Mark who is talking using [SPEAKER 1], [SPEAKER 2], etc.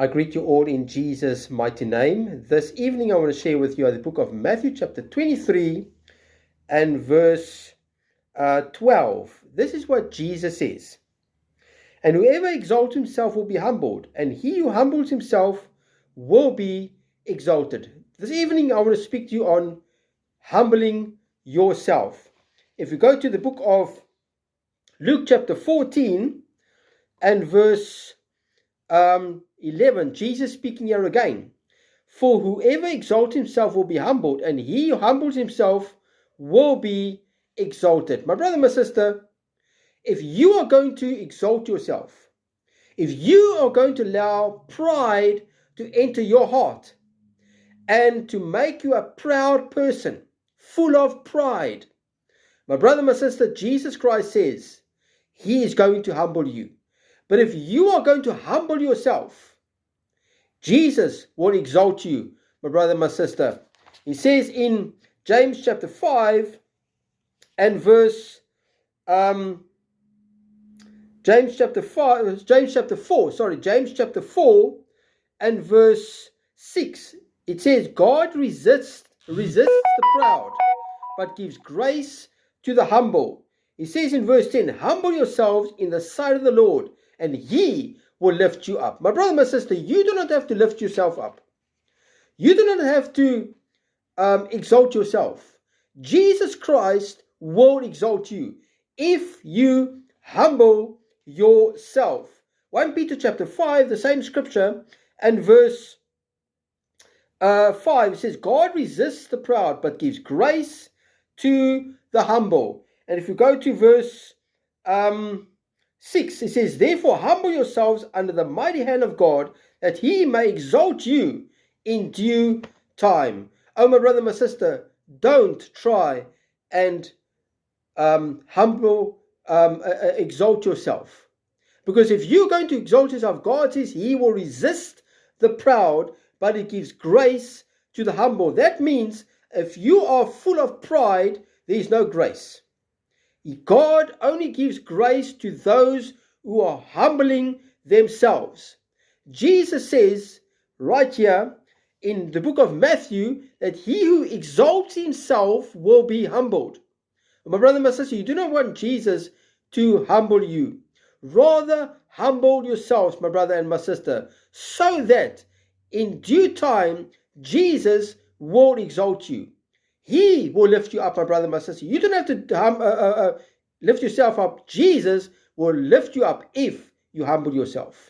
[SPEAKER 1] I greet you all in Jesus' mighty name. This evening I want to share with you the book of Matthew chapter 23 and verse 12. This is what Jesus says. And whoever exalts himself will be humbled, and he who humbles himself will be exalted. This evening I want to speak to you on humbling yourself. If you go to the book of Luke chapter 14 and verse 11, Jesus speaking here again. For whoever exalts himself will be humbled, and he who humbles himself will be exalted. My brother, my sister, if you are going to exalt yourself, if you are going to allow pride to enter your heart and to make you a proud person, full of pride, my brother, my sister, Jesus Christ says he is going to humble you. But if you are going to humble yourself, Jesus will exalt you, my brother, my sister. He says in James chapter 5 and verse James chapter 4 and verse 6. It says, God resists the proud, but gives grace to the humble. He says in verse 10, humble yourselves in the sight of the Lord, and he will lift you up. My brother, my sister, you do not have to lift yourself up. You do not have to exalt yourself. Jesus Christ will exalt you if you humble yourself. 1 Peter chapter 5, the same scripture, and verse 5 says, God resists the proud, but gives grace to the humble. And if you go to verse 6, it says, therefore humble yourselves under the mighty hand of God, that he may exalt you in due time. Oh, my brother, my sister, don't try and exalt yourself. Because if you're going to exalt yourself, God says he will resist the proud, but he gives grace to the humble. That means if you are full of pride, there is no grace. God only gives grace to those who are humbling themselves. Jesus says right here in the book of Matthew that he who exalts himself will be humbled. My brother, my sister, you do not want Jesus to humble you. Rather, humble yourselves, my brother and my sister, so that in due time, Jesus will exalt you. He will lift you up, my brother, my sister. You don't have to lift yourself up. Jesus will lift you up if you humble yourself.